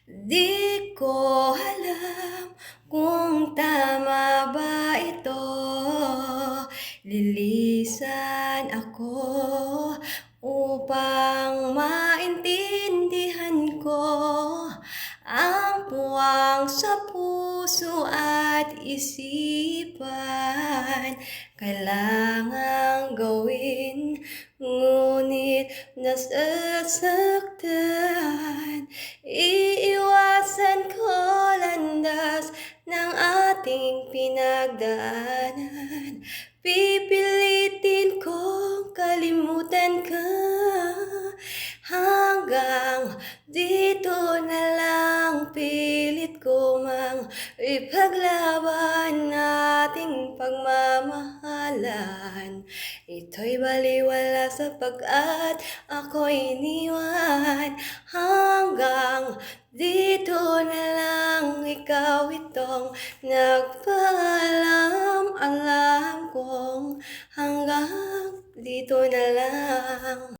Di ko alam kung tama ba ito. Lilisan ako upang maintindihan ko ang puwang sa puso at isipan. Kailangang gawin, ngunit nasasaktan. Iiwasan ko landas ng ating pinagdaanan. Pipilitin kong kalimutan ka hanggang dito na lang. Pilit ko mang ipaglaban ating pagmamahalan. Ito'y baliwala sapagkat ako'y iniwan. Hanggang dito na lang, ikaw itong nagpaalam. Alam kong hanggang dito na lang.